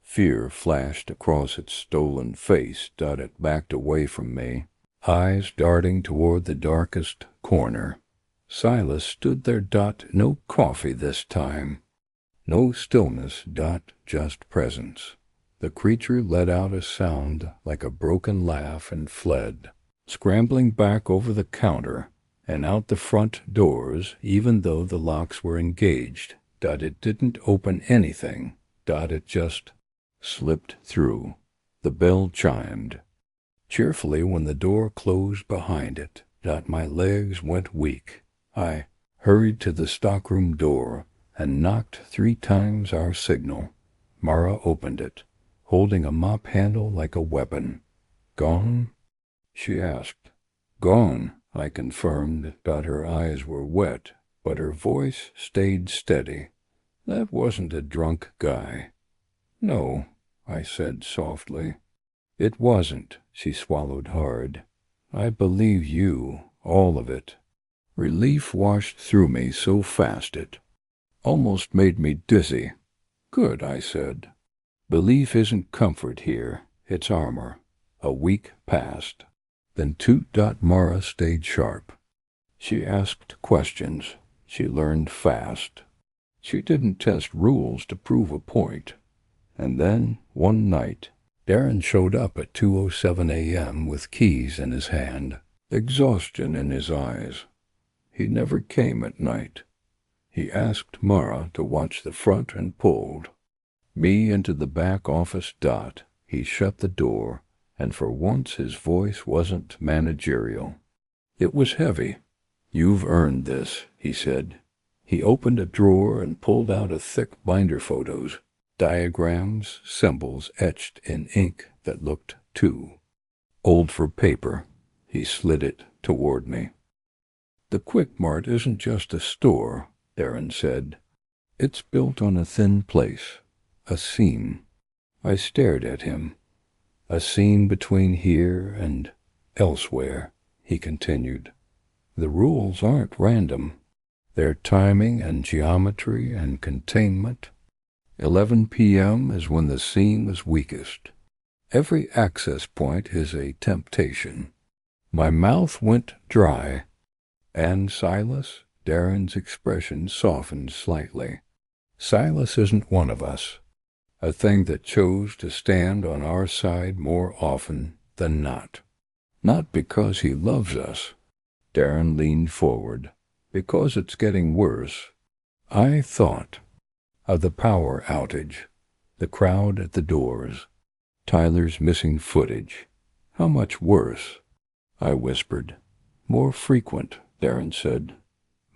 Fear flashed across its stolen face. It backed away from me, eyes darting toward the darkest corner. Silas stood there. No coffee this time. No stillness. Just presence. The creature let out a sound like a broken laugh and fled, scrambling back over the counter and out the front doors, even though the locks were engaged. It didn't open anything. It just slipped through. The bell chimed cheerfully when the door closed behind it. My legs went weak. I hurried to the stockroom door and knocked 3 times our signal. Mara opened it, holding a mop handle like a weapon. "Gone?" she asked. "Gone," I confirmed. Her eyes were wet, but her voice stayed steady. "That wasn't a drunk guy." "No," I said softly. "It wasn't." She swallowed hard. "I believe you, all of it." Relief washed through me so fast it almost made me dizzy. "Good," I said. "Belief isn't comfort here, it's armor." A week passed. Then Mara stayed sharp. She asked questions. She learned fast. She didn't test rules to prove a point. And then, one night, Darren showed up at 2:07 a.m. with keys in his hand, exhaustion in his eyes. He never came at night. He asked Mara to watch the front and pulled me into the back office. He shut the door, and for once his voice wasn't managerial. It was heavy. "You've earned this," he said. He opened a drawer and pulled out a thick binder photos, diagrams, symbols etched in ink that looked too old for paper. He slid it toward me. "The Quick Mart isn't just a store," Darren said. "It's built on a thin place, a seam." I stared at him. "A seam between here and elsewhere," he continued. "The rules aren't random. They're timing and geometry and containment. 11 p.m. is when the seam is weakest. Every access point is a temptation." My mouth went dry. "And Silas?" Darren's expression softened slightly. "Silas isn't one of us. A thing that chose to stand on our side more often than not. Not because he loves us." Darren leaned forward. "Because it's getting worse." I thought of the power outage, the crowd at the doors, Tyler's missing footage. "How much worse?" I whispered. "More frequent," Darren said.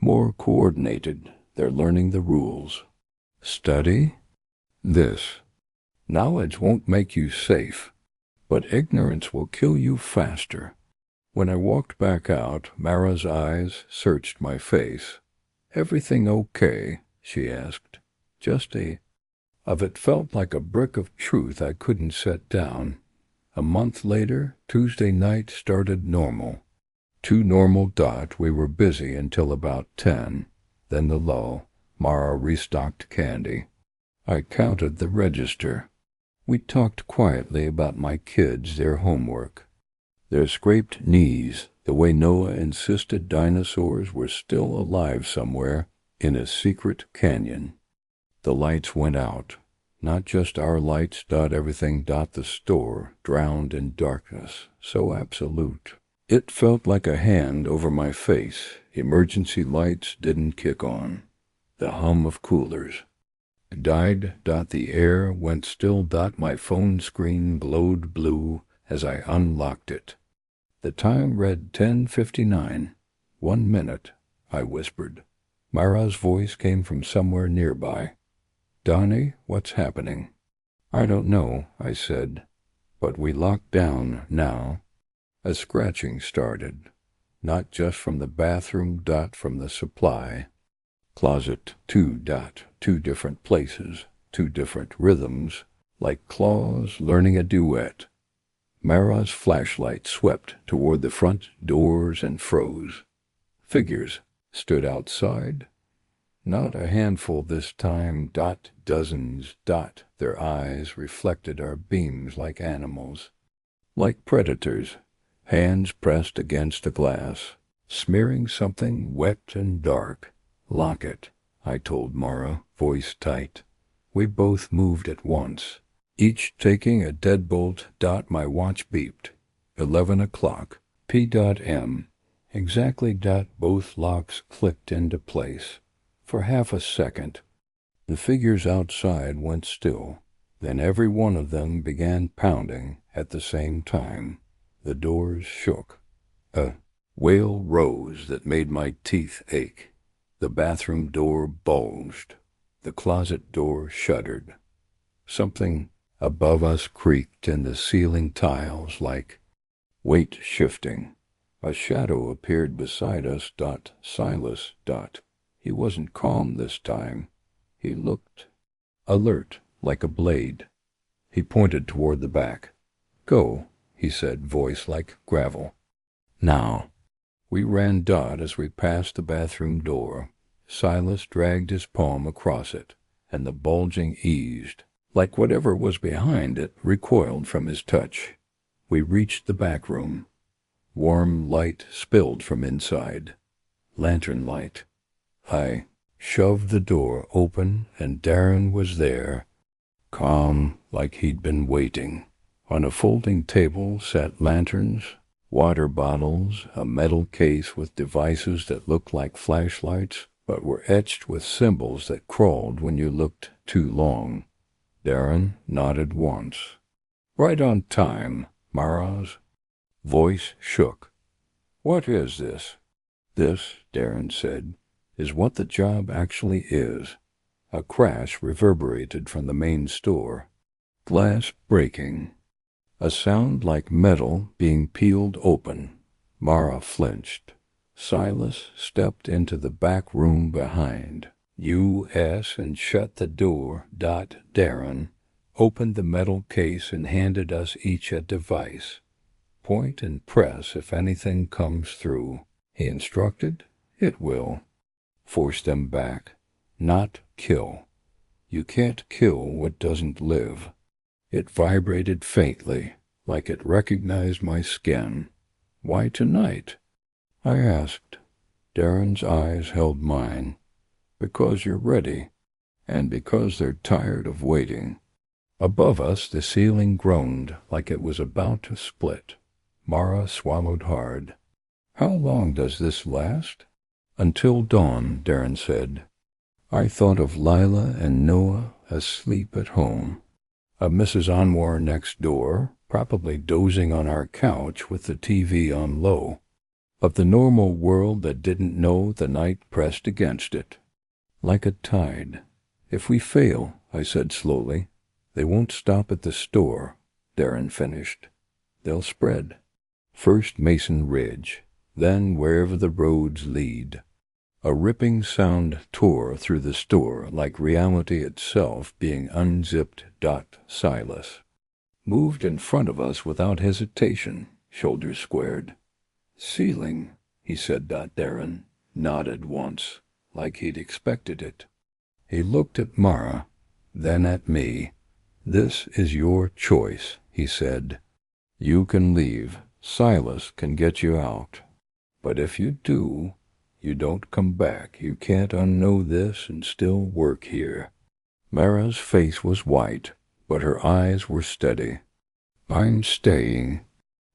"More coordinated. They're learning the rules." "Study?" "This. Knowledge won't make you safe, but ignorance will kill you faster." When I walked back out, Mara's eyes searched my face. "Everything okay?" she asked. "Just of it felt like a brick of truth I couldn't set down. A month later, Tuesday night started normal. Too normal. We were busy until about 10. Then the lull. Mara restocked candy. I counted the register. We talked quietly about my kids, their homework, their scraped knees, the way Noah insisted dinosaurs were still alive somewhere in a secret canyon. The lights went out. Not just our lights. Everything. The store drowned in darkness, so absolute. It felt like a hand over my face. Emergency lights didn't kick on. The hum of coolers died. The air went still. My phone screen glowed blue as I unlocked it. The time read 10:59. 1 minute, I whispered. Mara's voice came from somewhere nearby. "Donnie, what's happening?" "I don't know," I said. "But we locked down now." A scratching started, not just from the bathroom. From the supply closet too. 2 different places, 2 different rhythms, like claws learning a duet. Mara's flashlight swept toward the front doors and froze. Figures stood outside. Not a handful this time, dozens, Their eyes reflected our beams like animals, like predators, hands pressed against the glass, smearing something wet and dark. Lock it, I told Mara, voice tight. We both moved at once, each taking a deadbolt. My watch beeped. 11 o'clock. P.M. Exactly. Both locks clicked into place. For half a second, the figures outside went still. Then every one of them began pounding at the same time. The doors shook. A wail rose that made my teeth ache. The bathroom door bulged. The closet door shuddered. Something above us creaked in the ceiling tiles like weight shifting. A shadow appeared beside us. Silas. He wasn't calm this time. He looked alert, like a blade. He pointed toward the back. Go, he said, voice like gravel. Now. We ran. As we passed the bathroom door, Silas dragged his palm across it, and the bulging eased, like whatever was behind it recoiled from his touch. We reached the back room. Warm light spilled from inside. Lantern light. I shoved the door open, and Darren was there, calm like he'd been waiting. On a folding table sat lanterns, water bottles, a metal case with devices that looked like flashlights, but were etched with symbols that crawled when you looked too long. Darren nodded once. Right on time, Mara's voice shook. What is this? This, Darren said, is what the job actually is. A crash reverberated from the main store. Glass breaking. A sound like metal being peeled open. Mara flinched. Silas stepped into the back room behind. U.S. and shut the door. Darren opened the metal case and handed us each a device. Point and press if anything comes through. He instructed. It will. Force them back. Not kill. You can't kill what doesn't live. It vibrated faintly, like it recognized my skin. Why tonight? I asked. Darren's eyes held mine. Because you're ready, and because they're tired of waiting. Above us the ceiling groaned like it was about to split. Mara swallowed hard. How long does this last? Until dawn, Darren said. I thought of Lila and Noah asleep at home. Of Mrs. Anwar next door, probably dozing on our couch with the TV on low. Of the normal world that didn't know the night pressed against it. Like a tide. If we fail, I said slowly, they won't stop at the store, Darren finished. They'll spread. First Mason Ridge, then wherever the roads lead. A ripping sound tore through the store like reality itself being unzipped. Silas moved in front of us without hesitation, shoulders squared. Ceiling, he said. Darren nodded once, like he'd expected it. He looked at Mara, then at me. This is your choice, he said. You can leave. Silas can get you out. But if you do, you don't come back. You can't unknow this and still work here. Mara's face was white, but her eyes were steady. I'm staying.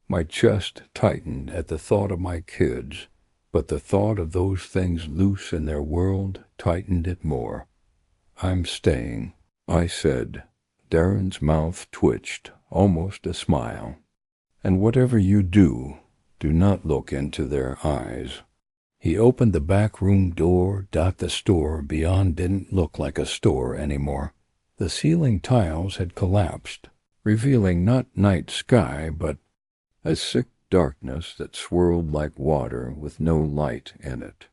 My chest tightened at the thought of my kids, but the thought of those things loose in their world tightened it more. I'm staying, I said. Darren's mouth twitched, almost a smile. And whatever you do, do not look into their eyes. He opened the back room door. The store beyond didn't look like a store anymore. The ceiling tiles had collapsed, revealing not night sky, but a sick darkness that swirled like water with no light in it.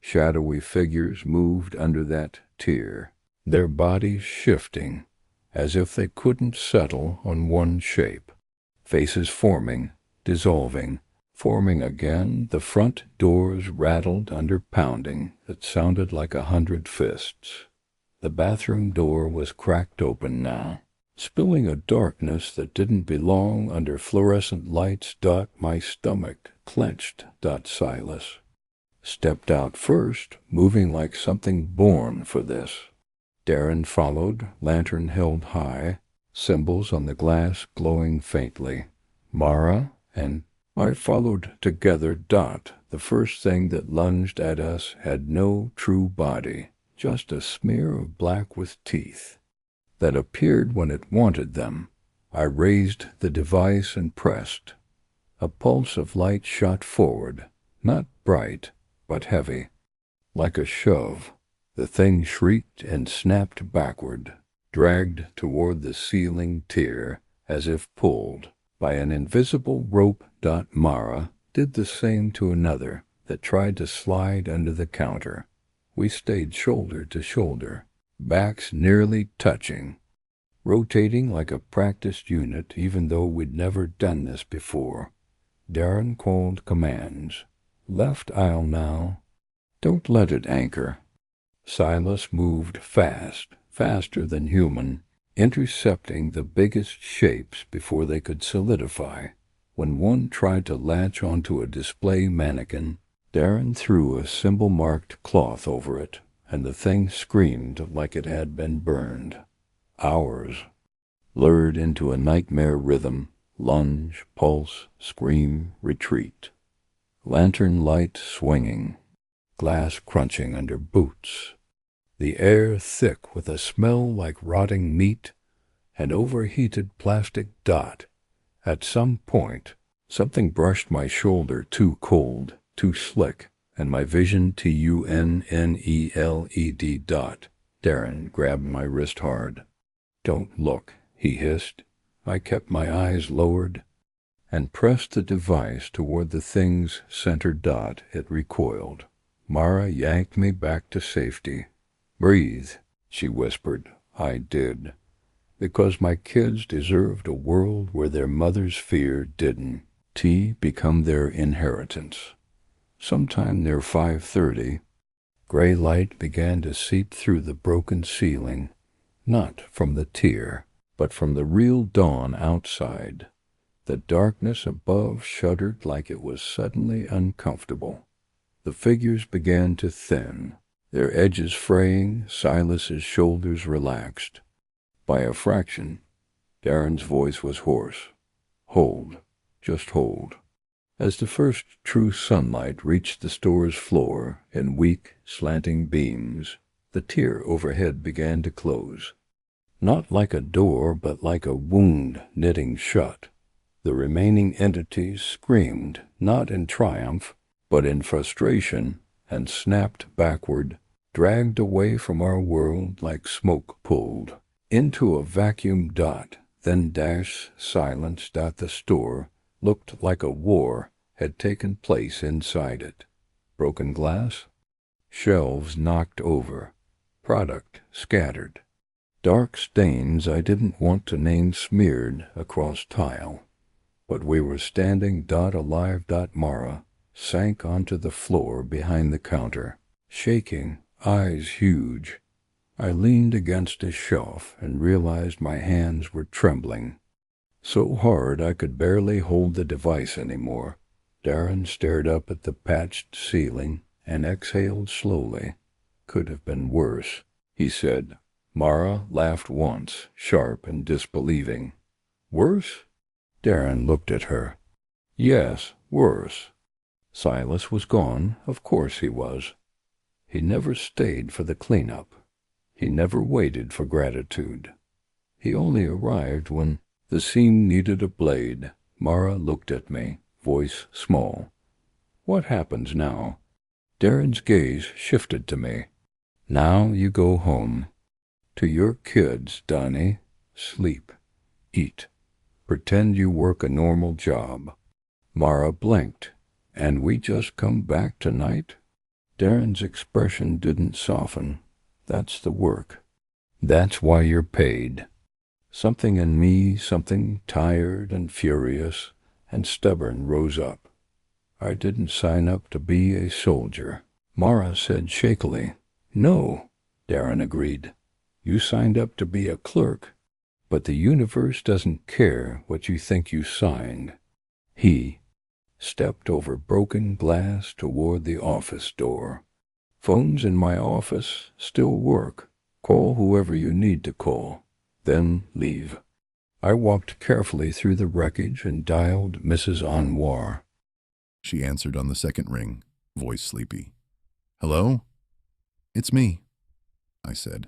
Shadowy figures moved under that tier, their bodies shifting, as if they couldn't settle on one shape. Faces forming, dissolving, Forming again, the front doors rattled under pounding that sounded like 100 fists. The bathroom door was cracked open now, spilling a darkness that didn't belong under fluorescent lights. My stomach clenched. Silas stepped out first, moving like something born for this. Darren followed, lantern held high, symbols on the glass glowing faintly. Mara and I followed together. The first thing that lunged at us had no true body, just a smear of black with teeth that appeared when it wanted them. I raised the device and pressed. A pulse of light shot forward, not bright, but heavy. Like a shove, the thing shrieked and snapped backward, dragged toward the ceiling tier as if pulled by an invisible rope. Mara did the same to another that tried to slide under the counter. We stayed shoulder to shoulder, backs nearly touching, rotating like a practiced unit even though we'd never done this before. Darren called commands. Left aisle now. Don't let it anchor. Silas moved fast, faster than human, intercepting the biggest shapes before they could solidify. When one tried to latch onto a display mannequin, Darren threw a symbol-marked cloth over it, and the thing screamed like it had been burned. Ours lured into a nightmare rhythm, lunge, pulse, scream, retreat. Lantern light swinging, glass crunching under boots, the air thick with a smell like rotting meat and overheated plastic. At some point, something brushed my shoulder, too cold, too slick, and my vision tunneled. Darren grabbed my wrist hard. Don't look, he hissed. I kept my eyes lowered and pressed the device toward the thing's center. It recoiled. Mara yanked me back to safety. Breathe, she whispered. I did. Because my kids deserved a world where their mother's fear didn't become their inheritance. Sometime near 5:30, gray light began to seep through the broken ceiling, not from the tier, but from the real dawn outside. The darkness above shuddered like it was suddenly uncomfortable. The figures began to thin, their edges fraying. Silas's shoulders relaxed. By a fraction, Darren's voice was hoarse. Hold, just hold. As the first true sunlight reached the store's floor in weak, slanting beams, the tier overhead began to close. Not like a door, but like a wound knitting shut. The remaining entities screamed, not in triumph, but in frustration, and snapped backward, dragged away from our world like smoke pulled into a vacuum. Then silence. The store looked like a war had taken place inside it. Broken glass, shelves knocked over, product scattered, dark stains I didn't want to name smeared across tile. But we were standing. Alive. Mara sank onto the floor behind the counter, shaking, eyes huge. I leaned against a shelf and realized my hands were trembling so hard I could barely hold the device anymore. Darren stared up at the patched ceiling and exhaled slowly. Could have been worse, he said. Mara laughed once, sharp and disbelieving. Worse? Darren looked at her. Yes, worse. Silas was gone. Of course he was. He never stayed for the cleanup. He never waited for gratitude. He only arrived when the seam needed a blade. Mara looked at me, voice small. What happens now? Darren's gaze shifted to me. Now you go home. To your kids, Donnie. Sleep. Eat. Pretend you work a normal job. Mara blinked. And we just come back tonight? Darren's expression didn't soften. That's the work. That's why you're paid. Something in me, something tired and furious and stubborn, rose up. I didn't sign up to be a soldier. Mara said shakily. No, Darren agreed. You signed up to be a clerk, but the universe doesn't care what you think you signed. He stepped over broken glass toward the office door. Phones in my office still work. Call whoever you need to call, then leave. I walked carefully through the wreckage and dialed Mrs. Anwar. She answered on the second ring, voice sleepy. Hello? It's me, I said,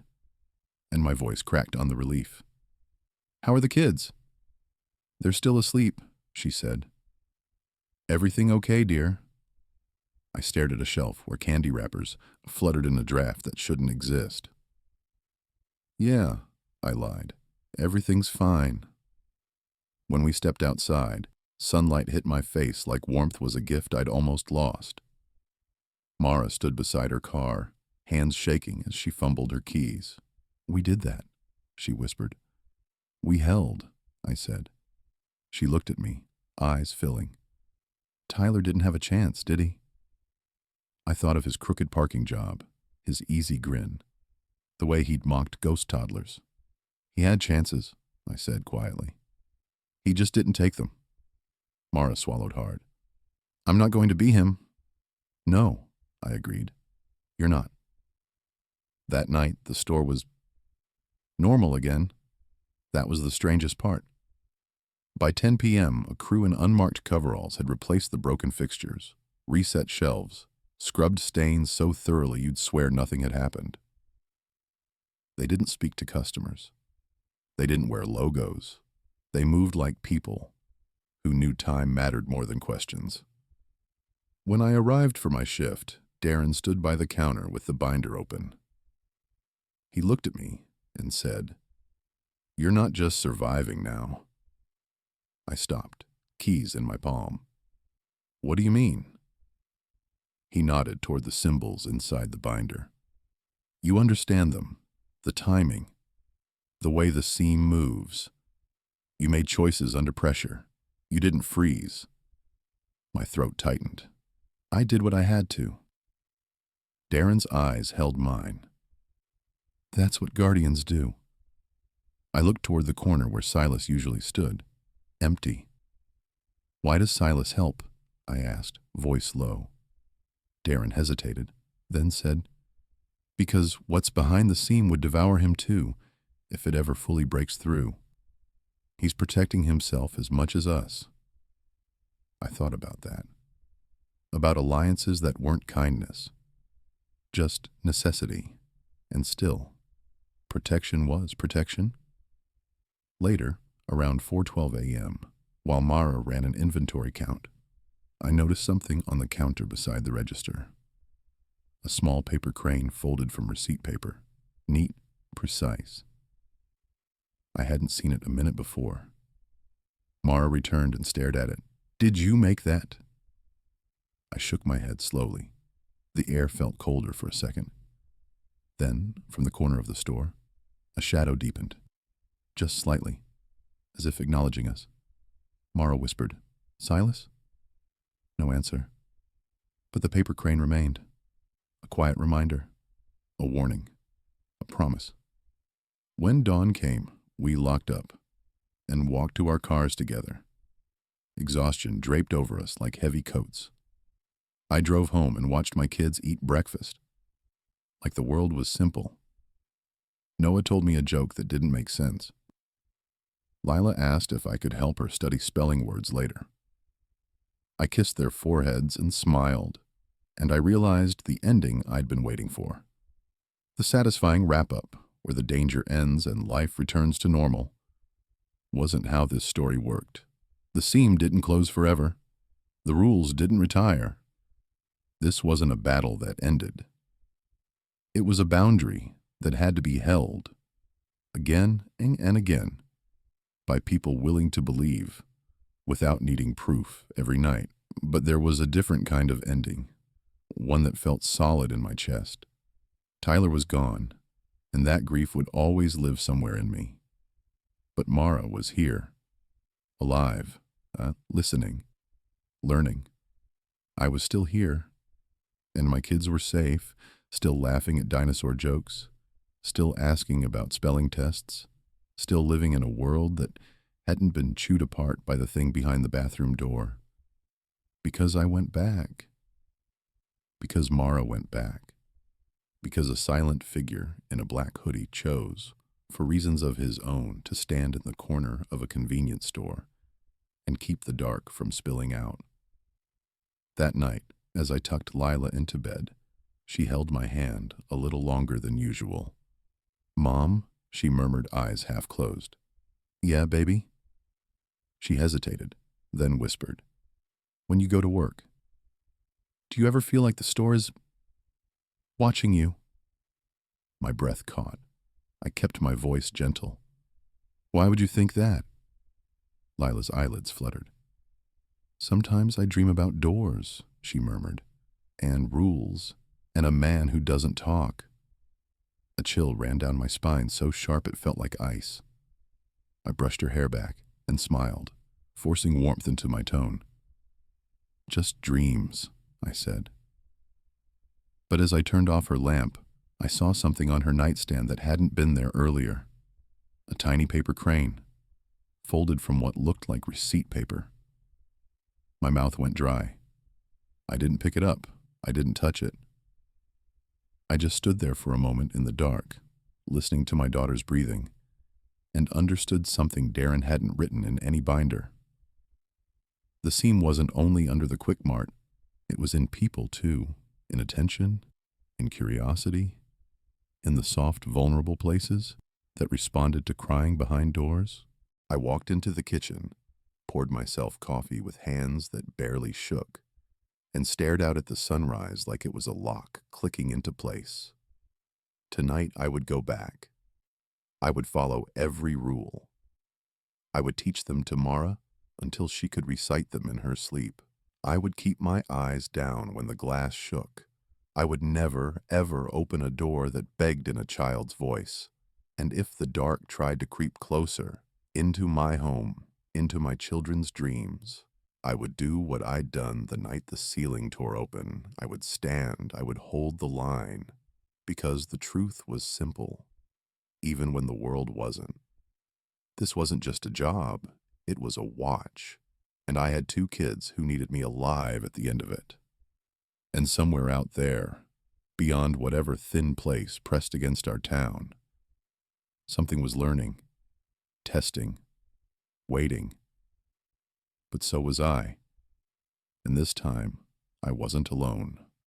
and my voice cracked on the relief. How are the kids? They're still asleep, she said. Everything okay, dear? I stared at a shelf where candy wrappers fluttered in a draft that shouldn't exist. Yeah, I lied. Everything's fine. When we stepped outside, sunlight hit my face like warmth was a gift I'd almost lost. Mara stood beside her car, hands shaking as she fumbled her keys. We did that, she whispered. We held, I said. She looked at me, eyes filling. Tyler didn't have a chance, did he? I thought of his crooked parking job, his easy grin, the way he'd mocked ghost toddlers. He had chances, I said quietly. He just didn't take them. Mara swallowed hard. I'm not going to be him. No, I agreed. You're not. That night, the store was normal again. That was the strangest part. By 10 p.m., a crew in unmarked coveralls had replaced the broken fixtures, reset shelves, scrubbed stains so thoroughly you'd swear nothing had happened. They didn't speak to customers. They didn't wear logos. They moved like people who knew time mattered more than questions. When I arrived for my shift, Darren stood by the counter with the binder open. He looked at me and said, You're not just surviving now. I stopped, keys in my palm. What do you mean? He nodded toward the symbols inside the binder. You understand them, the timing, the way the seam moves. You made choices under pressure. You didn't freeze. My throat tightened. I did what I had to. Darren's eyes held mine. That's what guardians do. I looked toward the corner where Silas usually stood, empty. Why does Silas help? I asked, voice low. Darren hesitated, then said, Because what's behind the seam would devour him too, if it ever fully breaks through. He's protecting himself as much as us. I thought about that. About alliances that weren't kindness, just necessity, and still, protection was protection. Later, around 4:12 a.m., while Mara ran an inventory count, I noticed something on the counter beside the register. A small paper crane folded from receipt paper, neat, precise. I hadn't seen it a minute before. Mara returned and stared at it. Did you make that? I shook my head slowly. The air felt colder for a second. Then, from the corner of the store, a shadow deepened, just slightly, as if acknowledging us. Mara whispered, Silas? No answer. But the paper crane remained. A quiet reminder, a warning, a promise. When dawn came, we locked up and walked to our cars together. Exhaustion draped over us like heavy coats. I drove home and watched my kids eat breakfast. Like the world was simple. Noah told me a joke that didn't make sense. Lila asked if I could help her study spelling words later. I kissed their foreheads and smiled, and I realized the ending I'd been waiting for. The satisfying wrap-up, where the danger ends and life returns to normal, wasn't how this story worked. The seam didn't close forever. The rules didn't retire. This wasn't a battle that ended. It was a boundary that had to be held, again and again, by people willing to believe, without needing proof every night. But there was a different kind of ending, one that felt solid in my chest. Tyler was gone, and that grief would always live somewhere in me. But Mara was here, alive, listening, learning. I was still here, and my kids were safe, still laughing at dinosaur jokes, still asking about spelling tests, still living in a world that hadn't been chewed apart by the thing behind the bathroom door. Because I went back. Because Mara went back. Because a silent figure in a black hoodie chose, for reasons of his own, to stand in the corner of a convenience store and keep the dark from spilling out. That night, as I tucked Lila into bed, she held my hand a little longer than usual. "Mom," she murmured, eyes half closed. "Yeah, baby?" She hesitated, then whispered, "When you go to work, do you ever feel like the store is watching you?" My breath caught. I kept my voice gentle. "Why would you think that?" Lila's eyelids fluttered. "Sometimes I dream about doors," she murmured, "and rules, and a man who doesn't talk." A chill ran down my spine so sharp it felt like ice. I brushed her hair back and smiled, forcing warmth into my tone. "Just dreams," I said. But as I turned off her lamp, I saw something on her nightstand that hadn't been there earlier. A tiny paper crane, folded from what looked like receipt paper. My mouth went dry. I didn't pick it up. I didn't touch it. I just stood there for a moment in the dark, listening to my daughter's breathing, and understood something Darren hadn't written in any binder. The seam wasn't only under the Quick Mart, it was in people too, in attention, in curiosity, in the soft, vulnerable places that responded to crying behind doors. I walked into the kitchen, poured myself coffee with hands that barely shook, and stared out at the sunrise like it was a lock clicking into place. Tonight I would go back. I would follow every rule. I would teach them to Mara until she could recite them in her sleep. I would keep my eyes down when the glass shook. I would never, ever open a door that begged in a child's voice. And if the dark tried to creep closer, into my home, into my children's dreams, I would do what I'd done the night the ceiling tore open. I would stand, I would hold the line, because the truth was simple, even when the world wasn't. This wasn't just a job, it was a watch, and I had 2 kids who needed me alive at the end of it. And somewhere out there, beyond whatever thin place pressed against our town, something was learning, testing, waiting. But so was I. And this time, I wasn't alone.